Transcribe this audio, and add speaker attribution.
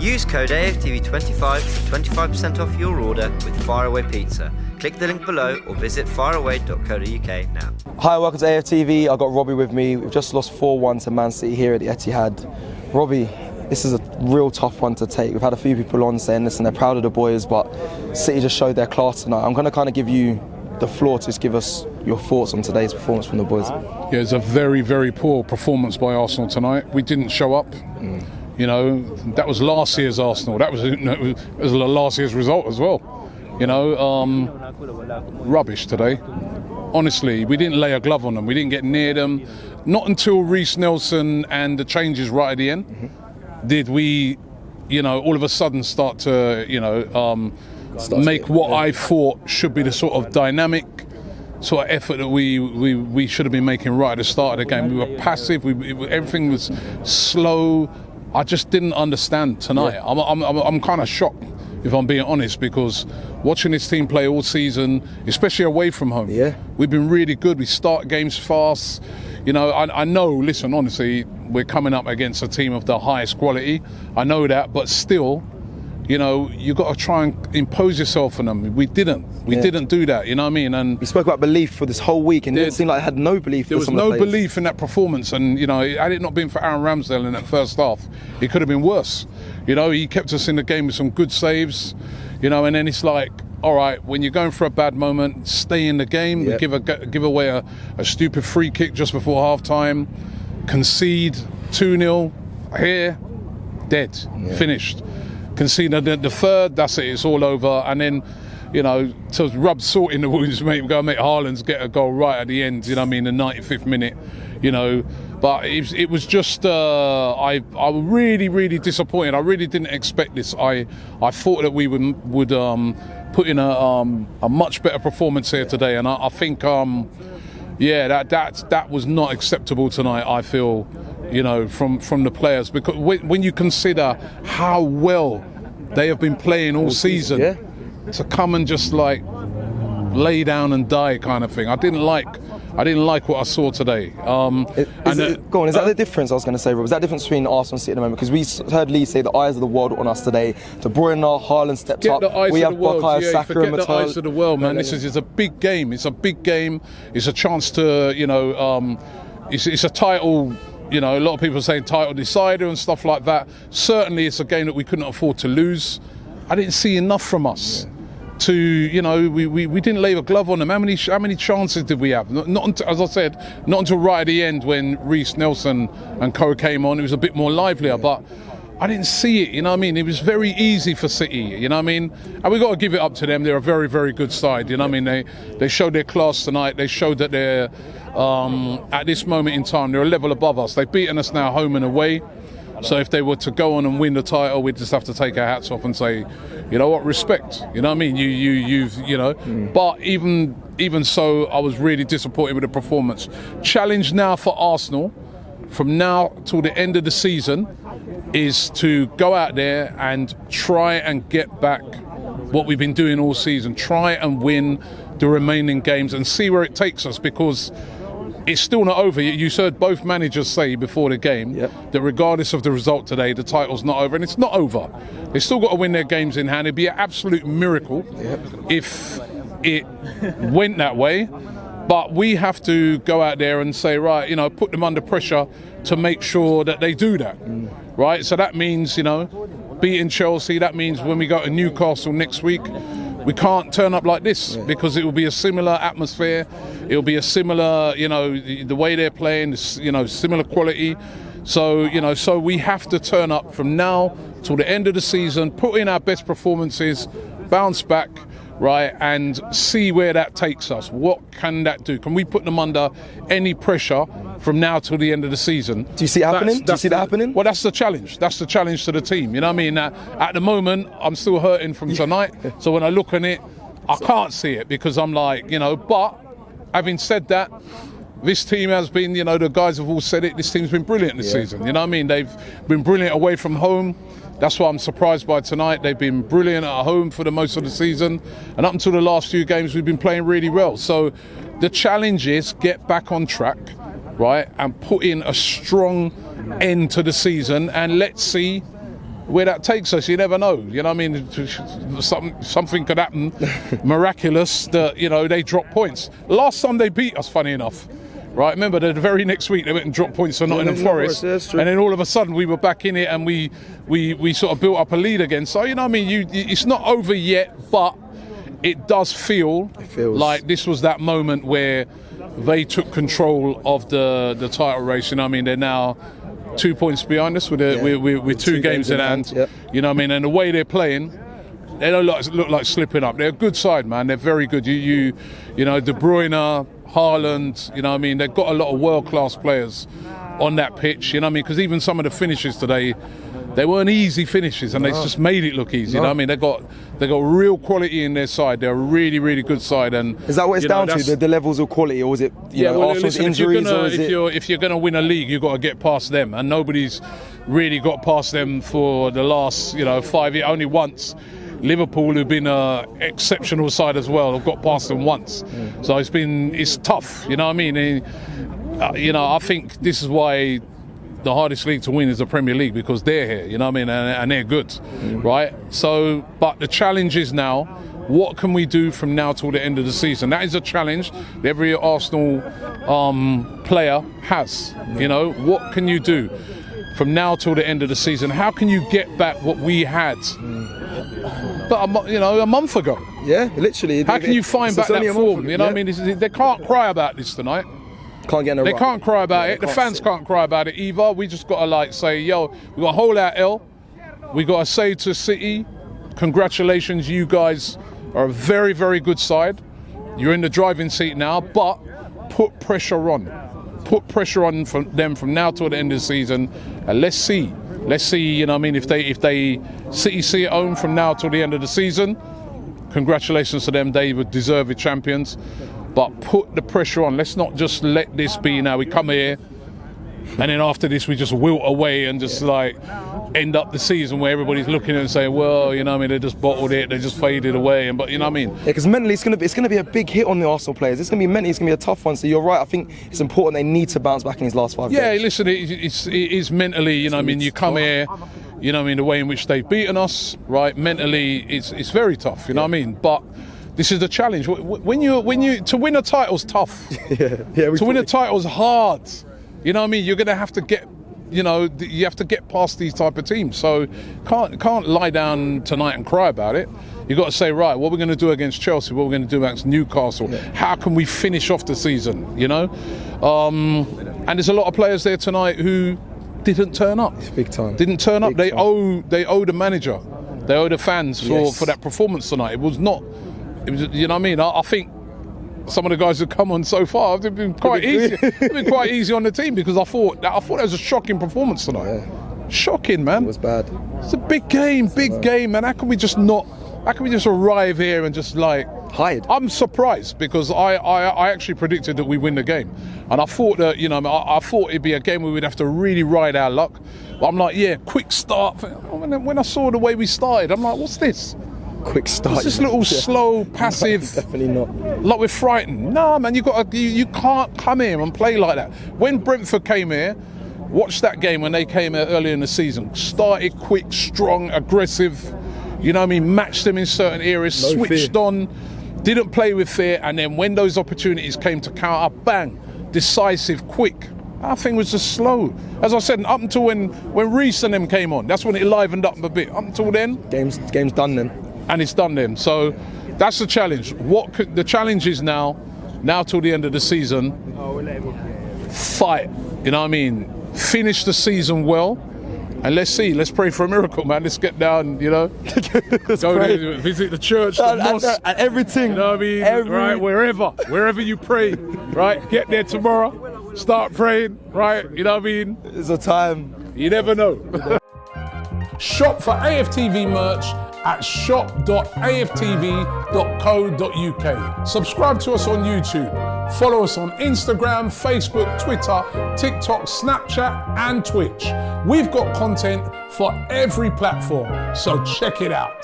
Speaker 1: Use code AFTV25 for 25% off your order with Faraway Pizza. Click the link below or visit faraway.co.uk now.
Speaker 2: Hi, welcome to AFTV. I've got Robbie with me. We've just lost 4-1 to Man City here at the Etihad. Robbie, this is a real tough one to take. We've had a few people on saying, listen, they're proud of the boys, but City just showed their class tonight. I'm going to kind of give you the floor to just give us your thoughts on today's performance from the boys.
Speaker 3: Yeah, it's a very, very poor performance by Arsenal tonight. We didn't show up. You know, that was last year's Arsenal. It was last year's result as well. You know, rubbish today. Honestly, we didn't lay a glove on them. We didn't get near them. Not until Reece Nelson and the changes right at the end did we, you know, all of a sudden start to, you know, make what I thought should be the sort of dynamic sort of effort that we should have been making right at the start of the game. We were passive. Everything was slow. I just didn't understand tonight. Yeah. I'm kind of shocked, if I'm being honest, because watching this team play all season, especially away from home, we've been really good. We start games fast. You know, I know, listen, honestly, we're coming up against a team of the highest quality. I know that, but still, you know, you've got to try and impose yourself on them. We didn't do that, you know what I mean? And
Speaker 2: we spoke about belief for this whole week, and it seemed like I had no belief.
Speaker 3: There was no belief in that performance, and, you know, had it not been for Aaron Ramsdale in that first half, it could have been worse. You know, he kept us in the game with some good saves, you know, and then it's like, all right, when you're going for a bad moment, stay in the game. We give away a stupid free kick just before half-time, concede 2-0, here, dead, finished. Concede the third, that's it, it's all over. And then, you know, to rub salt in the wounds, make Haaland get a goal right at the end, you know what I mean, the 95th minute, you know. But it was just, I was really, really disappointed. I really didn't expect this. I thought that we would put in a much better performance here today. And I think, that was not acceptable tonight, I feel, you know, from the players. Because when you consider how well they have been playing all season, to come and just like lay down and die kind of thing, I didn't like what I saw today. Is
Speaker 2: that the difference I was going to say, Rob? Is that the difference between Arsenal and City at the moment? Because we heard Lee say the eyes of the world on us today. De Bruyne, Haaland stepped up. We have Bukayo Saka and
Speaker 3: the eyes of the world, man. This is a big game. It's a big game. It's a chance to, you know, it's a title. You know, a lot of people are saying title decider and stuff like that. Certainly, it's a game that we couldn't afford to lose. I didn't see enough from us. To, you know, we didn't lay a glove on them. How many chances did we have? Not until, as I said, not until right at the end when Reece Nelson and co came on. It was a bit more livelier, but I didn't see it. You know what I mean? It was very easy for City. You know what I mean? And we got to give it up to them. They're a very, very good side. You know what I mean? They showed their class tonight. They showed that they're at this moment in time they're a level above us. They've beaten us now home and away. So if they were to go on and win the title, we'd just have to take our hats off and say, you know what, respect. You know what I mean? You know. But even so, I was really disappointed with the performance. Challenge now for Arsenal, from now till the end of the season, is to go out there and try and get back what we've been doing all season. Try and win the remaining games and see where it takes us, because it's still not over. You heard both managers say before the game that regardless of the result today, the title's not over, and it's not over. They've still got to win their games in hand. It'd be an absolute miracle if it went that way. But we have to go out there and say, right, you know, put them under pressure to make sure that they do that, right? So that means, you know, beating Chelsea. That means when we go to Newcastle next week, we can't turn up like this, because it will be a similar atmosphere. It'll be a similar, you know, the way they're playing, you know, similar quality. So, you know, so we have to turn up from now till the end of the season, put in our best performances, bounce back, right, and see where that takes us. What can that do? Can we put them under any pressure from now till the end of the season?
Speaker 2: Do you see it happening? Do you see that happening?
Speaker 3: Well, that's the challenge. That's the challenge to the team. You know what I mean? At the moment, I'm still hurting from tonight. So when I look on it, I can't see it, because I'm like, you know, but having said that, this team has been, you know, the guys have all said it, this team's been brilliant this season. You know what I mean? They've been brilliant away from home. That's what I'm surprised by tonight. They've been brilliant at home for the most of the season. And up until the last few games, we've been playing really well. So the challenge is get back on track, right, and put in a strong end to the season. And let's see where that takes us, you never know. You know what I mean? Something could happen miraculous that, you know, they drop points. Last time they beat us, funny enough, right? Remember, the very next week they went and dropped points for Nottingham Forest, and then all of a sudden we were back in it and we sort of built up a lead again. So, you know what I mean? It's not over yet, but it does feel like this was that moment where they took control of the title race. You know what I mean? They're now 2 points behind us with two games in hand. Yep. You know what I mean? And the way they're playing, they don't look like slipping up. They're a good side, man. They're very good. You know, De Bruyne, Haaland, you know what I mean? They've got a lot of world-class players on that pitch, you know what I mean? Because even some of the finishes today, they weren't easy finishes, and they just made it look easy. You know what I mean? They got real quality in their side. They're a really, really good side. And
Speaker 2: is that what it's down to? The levels of quality, or is it Arsenal's injuries?
Speaker 3: If you're gonna win a league, you've got to get past them, and nobody's really got past them for the last 5 years. Only once. Liverpool, who've been an exceptional side as well, have got past them once. So it's tough. You know what I mean? I think this is why the hardest league to win is the Premier League, because they're here, you know what I mean, and they're good, right? So, but the challenge is now, what can we do from now till the end of the season? That is a challenge that every Arsenal player has. You know, what can you do from now till the end of the season? How can you get back what we had, but a month ago?
Speaker 2: Yeah, literally.
Speaker 3: How can you find back that form? You know what I mean? They can't cry about this tonight.
Speaker 2: They
Speaker 3: can't cry about it. The fans can't cry about it either. We just got to say, yo, we got to hold our L. We got to say to City, congratulations, you guys are a very, very good side. You're in the driving seat now, but put pressure on. Put pressure on them from now till the end of the season, and let's see. You know what I mean? If they City see it home from now till the end of the season, congratulations to them. They would deserve it, champions. But put the pressure on. Let's not just let this be now. We come here, and then after this we just wilt away and just end up the season where everybody's looking at it and saying, well, you know what I mean, they just bottled it, they just faded away. But you know what I mean?
Speaker 2: Yeah, because mentally it's gonna be a big hit on the Arsenal players. It's gonna be a tough one. So you're right. I think it's important. They need to bounce back in these last 5 games.
Speaker 3: Yeah, listen, it is mentally. You know what I mean? You come here. You know what I mean? The way in which they've beaten us, right? Mentally, it's very tough. You know what I mean? But this is the challenge. When you to win a title's tough. To win a title's hard. You know what I mean? You're going to have to get, you have to get past these type of teams. So can't lie down tonight and cry about it. You've got to say, right, what we're going to do against Chelsea, what we're going to do against Newcastle. Yeah. How can we finish off the season? You know, and there's a lot of players there tonight who didn't turn up.
Speaker 2: It's big time.
Speaker 3: Didn't turn up. They owe the manager. They owe the fans for that performance tonight. It was, you know what I mean? I think some of the guys who've come on so far have been quite easy. They've been quite easy on the team, because I thought that was a shocking performance tonight. Yeah. Shocking, man.
Speaker 2: It was bad.
Speaker 3: It's a big game, man. How can we just arrive here and just
Speaker 2: hide?
Speaker 3: I'm surprised, because I actually predicted that we win the game, and I thought that I thought it'd be a game where we'd have to really ride our luck. But I'm quick start. When I saw the way we started, I'm like, what's this?
Speaker 2: Quick start.
Speaker 3: It's this little slow, passive.
Speaker 2: Definitely not.
Speaker 3: Like we're frightened. No, man, you can't come here and play like that. When Brentford came here, watch that game when they came here earlier in the season. Started quick, strong, aggressive. You know what I mean? Matched them in certain areas. Switched on. Didn't play with fear. And then when those opportunities came to counter, bang, decisive, quick. Our thing was just slow. As I said, up until when Reece and them came on, that's when it livened up a bit. Up until then,
Speaker 2: game's done then.
Speaker 3: And it's done then. So that's the challenge. The challenge is now till the end of the season, fight. You know what I mean? Finish the season well, and let's see. Let's pray for a miracle, man. Let's get down. You know, go there, visit the church, the mosque,
Speaker 2: and everything.
Speaker 3: You know what I mean? Right, wherever you pray. Right, get there tomorrow. Start praying. Right, you know what I mean?
Speaker 2: It's a time.
Speaker 3: You never know. Shop for AFTV merch at shop.aftv.co.uk. Subscribe to us on YouTube. Follow us on Instagram, Facebook, Twitter, TikTok, Snapchat, and Twitch. We've got content for every platform, so check it out.